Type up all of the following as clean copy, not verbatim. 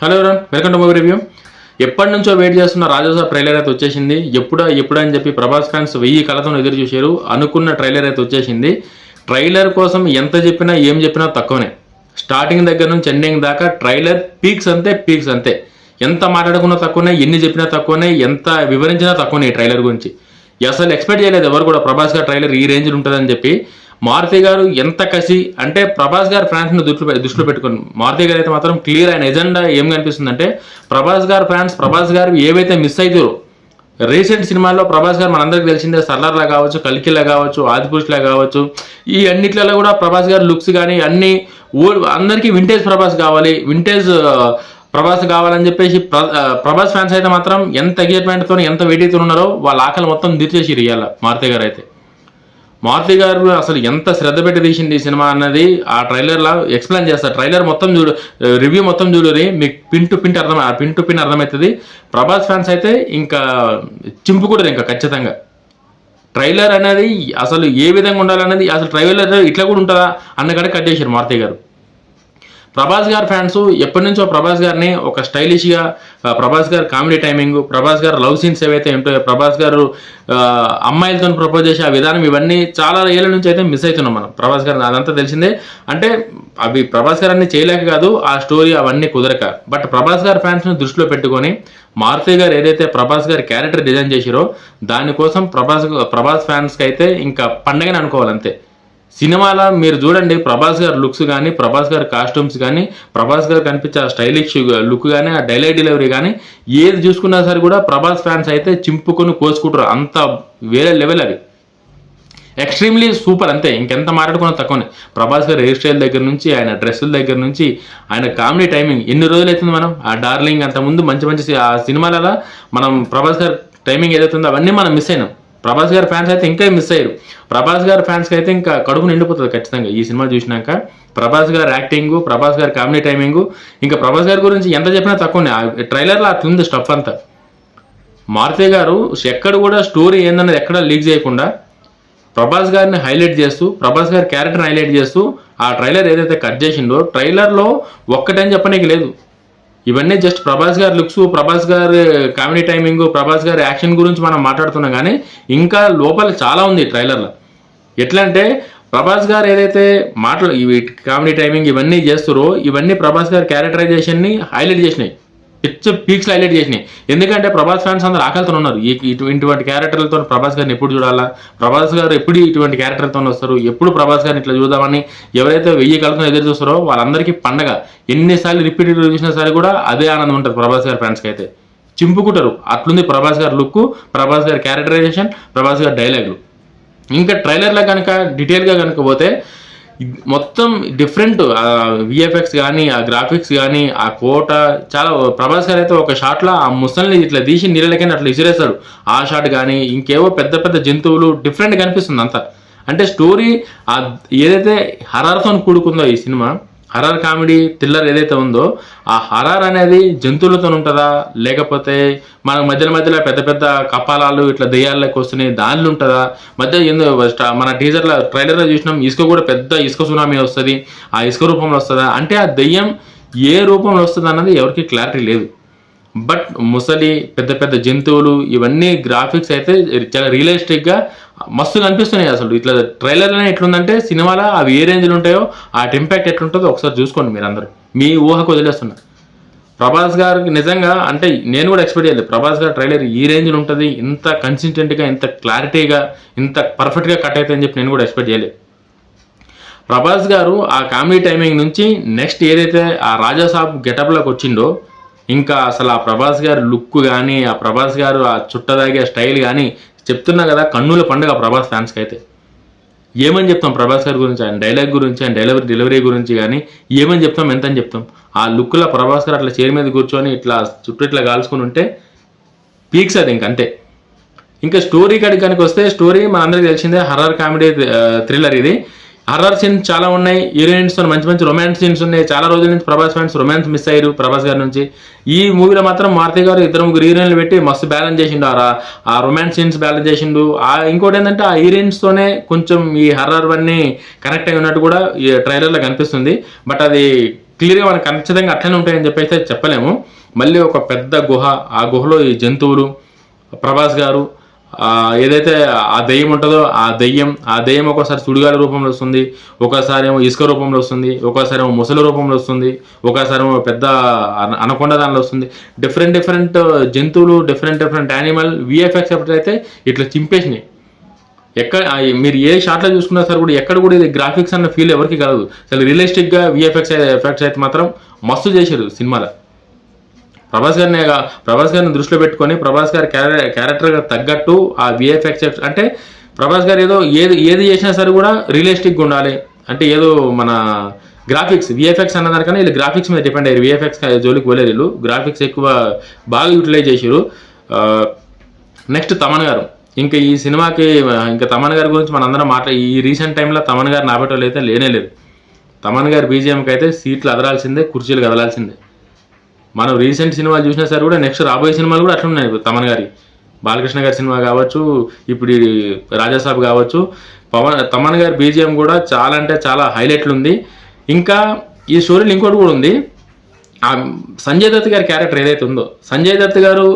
Hello everyone, welcome to movie review. ఎప్పటి నుంచో wait చేస్తున్న రాజాసాబ్ ట్రైలర్ అయితే వచ్చేసింది. ఎప్పుడా అని చెప్పి ప్రభాస్ ఫ్యాన్స్ 1000 కళ్ళతో ఎదురు చూశారు. అనుకున్న ట్రైలర్ అయితే వచ్చేసింది. ట్రైలర్ కోసం ఎంత చెప్పినా ఏం చెప్పినా తక్కువనే. స్టార్టింగ్ దగ్గర నుంచి ఎండింగ్ దాకా ట్రైలర్ పీక్స్ అంతే. ఎంత మాట్లాడుకున్నా తక్కువనే, ఎన్ని చెప్పినా తక్కువనే, ఎంత వివరించినా తక్కువనే ఈ ట్రైలర్ గురించి. అసలు ఎక్స్పెక్ట్ చేయలేదు ఎవరు కూడా ప్రభాస్ గారు ట్రైలర్ ఈ రేంజ్లో ఉంటుందని చెప్పి. మారుతి గారు ఎంత కసి అంటే ప్రభాస్ గారు ఫ్యాన్స్ ను దృష్టిలో పెట్టుకుని మారుతి గారు అయితే మాత్రం క్లియర్ ఆయన ఎజెండా ఏం కనిపిస్తుందంటే ప్రభాస్ గారు ఫ్యాన్స్ ప్రభాస్ గారు ఏవైతే మిస్ అవుతారో రీసెంట్ సినిమాల్లో ప్రభాస్ గారు మనందరికి తెలిసిందే సర్లార్లా కావచ్చు, కల్కిలా కావచ్చు, ఆదిపురుషులా కావచ్చు, ఈ అన్నిట్లలో కూడా ప్రభాస్ గారు లుక్స్ కానీ అన్ని అందరికీ వింటేజ్ ప్రభాస్ కావాలి, వింటేజ్ ప్రభాస్ కావాలని చెప్పేసి ప్రభాస్ ఫ్యాన్స్ అయితే మాత్రం ఎంత ఎగ్జైట్మెంట్తో ఎంత వెయిట్ ఉన్నారో వాళ్ళ ఆకలి మొత్తం తీర్చేసి ఇయ్యాల మారుతి గారు అయితే. మారుతి గారు అసలు ఎంత శ్రద్ధ పెట్టి తీసింది ఈ సినిమా అన్నది ఆ ట్రైలర్లో ఎక్స్ప్లెయిన్ చేస్తారు. ట్రైలర్ మొత్తం రివ్యూ మొత్తం చూడరి మీకు పిన్ టు పిన్ అర్థమవుతుంది. ప్రభాస్ ఫ్యాన్స్ అయితే ఇంకా చింపుకుంటారు ఇంకా ఖచ్చితంగా. ట్రైలర్ అనేది అసలు ఏ విధంగా ఉండాలనేది అసలు ట్రైలర్ ఇట్లా కూడా ఉంటుందా అన్న కాడ కట్ చేశారు మారుతి గారు. ప్రభాస్ గారు ఫ్యాన్స్ ఎప్పటి నుంచో ప్రభాస్ గారిని ఒక స్టైలిష్గా ప్రభాస్ గారు కామెడీ టైమింగ్, ప్రభాస్ గారు లవ్ సీన్స్ ఏవైతే ఉంటాయో, ప్రభాస్ గారు అమ్మాయిలతో ప్రపోజ్ చేసే ఆ విధానం ఇవన్నీ చాలా ఏళ్ళ నుంచి అయితే మిస్ అవుతున్నాం మనం. ప్రభాస్ గారు అదంతా తెలిసిందే. అంటే అవి ప్రభాస్ గారు అన్ని చేయలేక కాదు, ఆ స్టోరీ అవన్నీ కుదరక. బట్ ప్రభాస్ గారు ఫ్యాన్స్ని దృష్టిలో పెట్టుకొని మారుతి గారు ఏదైతే ప్రభాస్ గారి క్యారెక్టర్ డిజైన్ చేసిరో దానికోసం ప్రభాస్ ఫ్యాన్స్కి అయితే ఇంకా పండగని అనుకోవాలంతే. సినిమాలో మీరు చూడండి ప్రభాస్ గారి లుక్స్ కానీ, ప్రభాస్ గారి కాస్ట్యూమ్స్ కానీ, ప్రభాస్ గారు కనిపించే ఆ స్టైలిష్ లుక్ కానీ, ఆ డైలాగ్ డెలివరీ కానీ ఏది చూసుకున్నా సరే కూడా ప్రభాస్ ఫ్యాన్స్ అయితే చింపుకొని కోసుకుంటారు. అంత వేరే లెవెల్ అది, ఎక్స్ట్రీమ్లీ సూపర్ అంతే. ఇంకెంత మాట్లాడుకున్నా తక్కువనే. ప్రభాస్ గారి హెయిర్ స్టైల్ దగ్గర నుంచి, ఆయన డ్రెస్సుల దగ్గర నుంచి, ఆయన కామెడీ టైమింగ్ ఎన్ని రోజులు అవుతుంది మనం ఆ డార్లింగ్ అంత ముందు మంచి ఆ సినిమాలలో మనం ప్రభాస్ గారి టైమింగ్ ఏదైతే ఉందో అవన్నీ మనం మిస్ అయినాం. ప్రభాస్ గారి ఫ్యాన్స్ అయితే ఇంకా మిస్ అయ్యారు. ప్రభాస్ గారి ఫ్యాన్స్కి అయితే ఇంకా కడుపు నిండిపోతుంది ఖచ్చితంగా ఈ సినిమా చూసినాక. ప్రభాస్ గారి యాక్టింగ్, ప్రభాస్ గారి కామెడీ టైమింగ్, ఇంకా ప్రభాస్ గారి గురించి ఎంత చెప్పినా తక్కువనే. ఆ ట్రైలర్లో అట్లుంది స్టఫ్ అంతా. మారుతి గారు ఎక్కడ కూడా స్టోరీ ఏందన్నది ఎక్కడ లీక్ చేయకుండా ప్రభాస్ గారిని హైలైట్ చేస్తూ, ప్రభాస్ గారి క్యారెక్టర్ని హైలైట్ చేస్తూ ఆ ట్రైలర్ ఏదైతే కట్ చేసిండో ట్రైలర్లో ఒక్కటని చెప్పనీకి లేదు. ఇవన్నీ జస్ట్ ప్రభాస్ గారి లుక్స్, ప్రభాస్ గారి కామెడీ టైమింగ్, ప్రభాస్ గారి యాక్షన్ గురించి మనం మాట్లాడుతున్నాం కానీ ఇంకా లోపల చాలా ఉంది ట్రైలర్లో. ఎట్లా అంటే ప్రభాస్ గారు ఏదైతే ఇవి కామెడీ టైమింగ్ ఇవన్నీ చేస్తారో ఇవన్నీ ప్రభాస్ గారి క్యారెక్టరైజేషన్ని హైలైట్ చేసినాయి, పీక్స్ హైలైట్ చేసినాయి. ఎందుకంటే ప్రభాస్ ఫ్యాన్స్ అందరూ ఆకలితో ఉన్నారు. ఇటువంటి క్యారెక్టర్లతో ప్రభాస్ గారిని ఎప్పుడు చూడాలా, ప్రభాస్ గారు ఎప్పుడు ఇటువంటి క్యారెక్టర్లతో వస్తారు, ఎప్పుడు ప్రభాస్ గారిని ఇట్లా చూద్దామని ఎవరైతే 1000 కళ్ళతో ఎదురు చూస్తారో వాళ్ళందరికీ పండగ. ఎన్నిసార్లు రిపీట్ చూసినా సరే కూడా అదే ఆనందం ఉంటుంది ప్రభాస్ గారి ఫ్యాన్స్కి అయితే. చింపుకుంటారు. అట్లుంది ప్రభాస్ గారి లుక్, ప్రభాస్ గారి క్యారెక్టరైజేషన్, ప్రభాస్ గారి డైలాగులు. ఇంకా ట్రైలర్లో కనుక డీటెయిల్గా కనుక పోతే మొత్తం డిఫరెంట్ విఎఫ్ఎక్స్ కానీ, ఆ గ్రాఫిక్స్ కానీ, ఆ కోట చాలా. ప్రభాస్ గారు అయితే ఒక షాట్లో ఆ ముసల్ని ఇట్లా తీసి నీళ్ళకైనా అట్లా ఇసిరేస్తారు. ఆ షాట్ కానీ ఇంకేవో పెద్ద జంతువులు డిఫరెంట్ కనిపిస్తుంది అంతా. అంటే స్టోరీ ఏదైతే హరార్తో కూడుకుందో ఈ సినిమా, హరార్ కామెడీ థ్రిల్లర్ ఏదైతే ఉందో ఆ హరార్ అనేది జంతువులతో ఉంటుందా, లేకపోతే మనకు మధ్యలో పెద్ద కపాలాలు ఇట్లా దెయ్యాలకు వస్తున్నాయి దానిలో ఉంటుందా, మన టీజర్లో ట్రైలర్లో చూసినాం ఇసుక కూడా పెద్ద ఇసుక సునామీ వస్తుంది, ఆ ఇసుక రూపంలో వస్తుందా అంటే ఆ దెయ్యం ఏ రూపంలో వస్తుంది అన్నది ఎవరికి క్లారిటీ లేదు. బట్ ముసలి పెద్ద జంతువులు ఇవన్నీ గ్రాఫిక్స్ అయితే చాలా రియలిస్టిక్గా మస్తు కనిపిస్తున్నాయి. అసలు ఇట్లా ట్రైలర్లోనే ఎట్లుందంటే సినిమాలో అవి ఏ రేంజ్లో ఉంటాయో ఆ ఇంపాక్ట్ ఎట్లుంటుందో ఒకసారి చూసుకోండి మీరు అందరూ. మీ ఊహకు వదిలేస్తున్నారు. ప్రభాస్ గారికి నిజంగా అంటే నేను కూడా ఎక్స్పెక్ట్ చేయలేదు ప్రభాస్ గారి ట్రైలర్ ఈ రేంజ్లో ఉంటుంది, ఇంత కన్సిస్టెంట్గా, ఇంత క్లారిటీగా, ఇంత పర్ఫెక్ట్గా కట్ అవుతుంది అని చెప్పి నేను కూడా ఎక్స్పెక్ట్ చేయలేదు. ప్రభాస్ గారు ఆ కామెడీ టైమింగ్ నుంచి నెక్స్ట్ ఏదైతే ఆ రాజాసాబ్ గెటప్లోకి వచ్చిండో ఇంకా అసలు ఆ ప్రభాస్ గారి లుక్ కానీ, ఆ ప్రభాస్ గారు ఆ చుట్టదాగే స్టైల్ కానీ చెప్తున్నా కదా కన్నుల పండుగ ప్రభాస్ ఫ్యాన్స్కి అయితే. ఏమని చెప్తాం ప్రభాస్ గారి గురించి, ఆయన డైలాగ్ గురించి, ఆయన డెలివరీ గురించి కానీ ఏమని చెప్తాం, ఎంతని చెప్తాం. ఆ లుక్లో ప్రభాస్ గారు అట్లా చైర్ మీద కూర్చొని ఇట్లా చుట్టూ ఇట్లా కాల్చుకుని ఉంటే పీక్స్ అది ఇంకంతే. ఇంకా స్టోరీ కాడికి కనుక వస్తే స్టోరీ మనందరికీ తెలిసిందే, హర్రర్ కామెడీ థ్రిల్లర్ ఇది. హర్రర్ సీన్స్ చాలా ఉన్నాయి, హీరోయిన్స్తో మంచి రొమాన్స్ సీన్స్ ఉన్నాయి. చాలా రోజుల నుంచి ప్రభాస్ ఫ్యాన్స్ రొమాన్స్ మిస్ అయ్యారు ప్రభాస్ గారి నుంచి. ఈ మూవీలో మాత్రం మారుతి గారు 2-3 హీరోయిన్లు పెట్టి మస్తు బ్యాలెన్స్ చేసిండు, ఆ రొమాన్స్ సీన్స్ బ్యాలెన్స్ చేసిండు. ఇంకోటి ఏంటంటే ఆ హీరోయిన్స్తోనే కొంచెం ఈ హర్రర్ అన్నీ కనెక్ట్ అయి ఉన్నట్టు కూడా ఈ ట్రైలర్లో కనిపిస్తుంది. బట్ అది క్లియర్గా మనకు ఖచ్చితంగా అట్లనే ఉంటాయని చెప్పేసి చెప్పలేము. మళ్ళీ ఒక పెద్ద గుహ, ఆ గుహలో ఈ జంతువులు, ప్రభాస్ గారు ఏదైతే ఆ దెయ్యం ఉంటుందో ఆ దెయ్యం ఒక్కోసారి సుడిగాలి రూపంలో వస్తుంది, ఒకసారి ఏమో ఇసుక రూపంలో వస్తుంది, ఒకసారి ఏమో ముసలి రూపంలో వస్తుంది, ఒకసారి ఏమో పెద్ద అనకొండ దానిలో వస్తుంది. డిఫరెంట్ జంతువులు, డిఫరెంట్ యానిమల్ విఎఫ్ఎక్స్ ఎప్పుడైతే ఇట్లా చింపేసినాయి. ఎక్కడ మీరు ఏ షాట్లో చూసుకున్నా సరే కూడా ఎక్కడ కూడా ఇది గ్రాఫిక్స్ అన్న ఫీల్ ఎవరికి కలదు. అసలు రియలిస్టిక్గా ఎఫెక్ట్స్ అయితే మాత్రం మస్తు చేశారు సినిమాలో. ప్రభాస్ గారిని దృష్టిలో పెట్టుకొని ప్రభాస్ గారి క్యారెక్టర్గా తగ్గట్టు ఆ విఎఫ్ఎక్స్ అంటే ప్రభాస్ గారు ఏది చేసినా సరే కూడా రియలిస్టిక్గా ఉండాలి. అంటే ఏదో మన గ్రాఫిక్స్ విఎఫ్ఎక్స్ అన్నదానికన్నా వీళ్ళు గ్రాఫిక్స్ మీద డిపెండ్ అయ్యారు. విఎఫ్ఎక్స్ జోలికి పోలేదు వీళ్ళు, గ్రాఫిక్స్ ఎక్కువ బాగా యూటిలైజ్ చేశారు. నెక్స్ట్ తమన్ గారు, ఇంకా ఈ సినిమాకి ఇంకా తమన్ గారి గురించి మనందరం ఈ రీసెంట్ టైంలో తమన్ గారు నాబెట్టోళ్ళు అయితే లేనేలేదు. తమన్ గారి బీజిఎంకి అయితే సీట్లు అదరాల్సిందే, కుర్చీలు కదలాల్సిందే. మనం రీసెంట్ సినిమాలు చూసినా సరే కూడా నెక్స్ట్ రాబోయే సినిమాలు కూడా అట్లున్నాయి. తమన్ గారి బాలకృష్ణ గారి సినిమా కావచ్చు, ఇప్పుడు రాజాసాబ్ కావచ్చు, తమన్ గారి బీజిఎం కూడా చాలా అంటే చాలా హైలైట్లు ఉంది. ఇంకా ఈ స్టోరీలో ఇంకోటి కూడా ఉంది. ఆ సంజయ్ దత్ గారి క్యారెక్టర్ ఏదైతే ఉందో, సంజయ్ దత్ గారు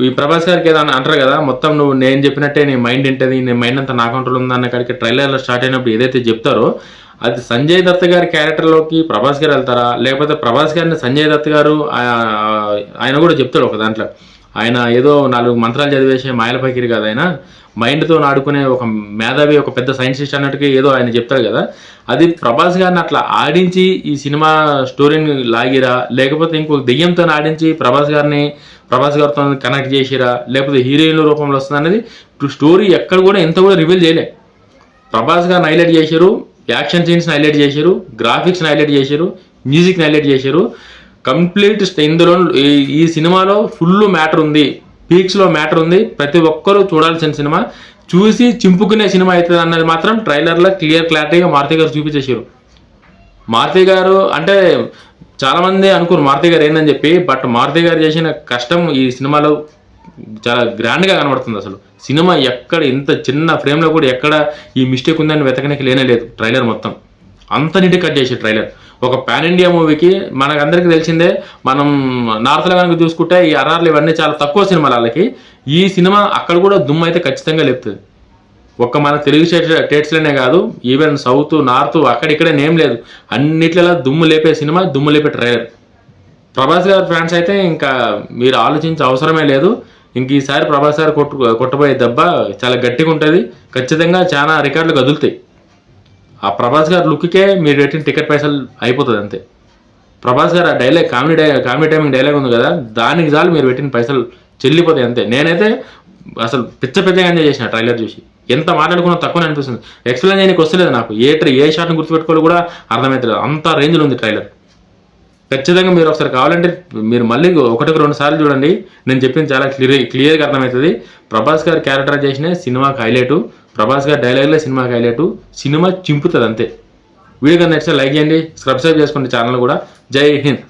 ఈ ప్రభాస్ గారికి ఏదైనా అంటారు కదా, మొత్తం నువ్వు నేను చెప్పినట్టే నీ మైండ్ ఉంటుంది, నీ మైండ్ అంతా నా కంట్రోల్ ఉందన్న కాడికి ట్రైలర్లో స్టార్ట్ అయినప్పుడు ఏదైతే చెప్తారో అది సంజయ్ దత్ గారి క్యారెక్టర్లోకి ప్రభాస్ గారు వెళ్తారా, లేకపోతే ప్రభాస్ గారిని సంజయ్ దత్ గారు ఆయన కూడా చెప్తాడు ఒక దాంట్లో. ఆయన ఏదో 4 మంత్రాలు చదివేసే మాయల పైకిరి కదా, ఆయన మైండ్తో ఆడుకునే ఒక మేధావి, ఒక పెద్ద సైంటిస్ట్ అన్నట్టుగా ఏదో ఆయన చెప్తాడు కదా. అది ప్రభాస్ గారిని అట్లా ఆడించి ఈ సినిమా స్టోరీని లాగిరా, లేకపోతే ఇంకొక దెయ్యంతో ఆడించి ప్రభాస్ గారితో కనెక్ట్ చేసిరా, లేకపోతే హీరోయిన్ల రూపంలో వస్తుంది అనేది స్టోరీ ఎక్కడ కూడా ఎంత కూడా రివీల్ చేయలే. ప్రభాస్ గారిని హైలైట్ చేశారు, యాక్షన్ సీన్స్ని హైలైట్ చేశారు, గ్రాఫిక్స్ని హైలైట్ చేశారు, మ్యూజిక్ని హైలైట్ చేశారు. కంప్లీట్ ఇందులో ఈ సినిమాలో ఫుల్ మ్యాటర్ ఉంది, పీక్స్లో మ్యాటర్ ఉంది. ప్రతి ఒక్కరూ చూడాల్సిన సినిమా, చూసి చింపుకునే సినిమా అవుతుంది అన్నది మాత్రం ట్రైలర్లో క్లారిటీగా మారుతి గారు చూపించేసారు. మారుతి గారు అంటే చాలామంది అనుకోరు మారుతి గారు ఏందని చెప్పి, బట్ మారుతి గారు చేసిన కష్టం ఈ సినిమాలో చాలా గ్రాండ్గా కనబడుతుంది. అసలు సినిమా ఎక్కడ ఇంత చిన్న ఫ్రేమ్లో కూడా ఎక్కడ ఈ మిస్టేక్ ఉందని వెతకనికి లేనేలేదు. ట్రైలర్ మొత్తం అంత నీట్గా కట్ చేసే ట్రైలర్. ఒక పాన్ ఇండియా మూవీకి మనకందరికీ తెలిసిందే, మనం నార్త్లో కనుక చూసుకుంటే ఈ RRలు ఇవన్నీ చాలా తక్కువ సినిమాలు వాళ్ళకి. ఈ సినిమా అక్కడ కూడా దుమ్ము అయితే ఖచ్చితంగా లేపుతుంది. ఒక్క మన తెలుగు స్టేట్స్లోనే కాదు, ఈవెన్ సౌత్, నార్త్ అక్కడిక్కడే నేమ్ లేదు, అన్నిట్లలో దుమ్ము లేపే సినిమా, దుమ్ము లేపే ట్రైలర్. ప్రభాస్ గారి ఫ్యాన్స్ అయితే ఇంకా మీరు ఆలోచించే అవసరమే లేదు. ఇంక ఈసారి ప్రభాస్ గారు కొట్టబోయే దెబ్బ చాలా గట్టిగా ఉంటుంది, ఖచ్చితంగా చాలా రికార్డులు కదులుతాయి. ఆ ప్రభాస్ గారి లుక్కే మీరు పెట్టిన టికెట్ పైసలు అయిపోతుంది అంతే. ప్రభాస్ గారు ఆ డైలాగ్ కామెడీ టైమింగ్ డైలాగ్ ఉంది కదా, దానికి చాలు మీరు పెట్టిన పైసలు చెల్లిపోతాయి అంతే. నేనైతే అసలు పిచ్చగా ఎంజాయ్ చేసిన ట్రైలర్ చూసి. ఎంత మాట్లాడుకున్నా తక్కువనే అనిపిస్తుంది, ఎక్స్ప్లెయిన్ చేయడానికి వస్తలేదు నాకు. ఏ షాట్ని గుర్తుపెట్టుకోవాలి కూడా అర్థమవుతలేదు, అంత రేంజ్లో ఉంది ట్రైలర్. ఖచ్చితంగా మీరు ఒకసారి కావాలంటే మీరు మళ్ళీ 1-2 సార్లు చూడండి, నేను చెప్పింది చాలా క్లియర్గా అర్థమవుతుంది. ప్రభాస్ గారి క్యారెక్టరైజేషనే సినిమాకి హైలైటు, ప్రభాస్ గారి డైలాగ్లే సినిమాకి హైలైటు. సినిమా చింపుతుంది అంతే. వీడియో కన్నా నచ్చితే లైక్ చేయండి, సబ్స్క్రైబ్ చేసుకోండి ఛానల్ కూడా. జై హింద్.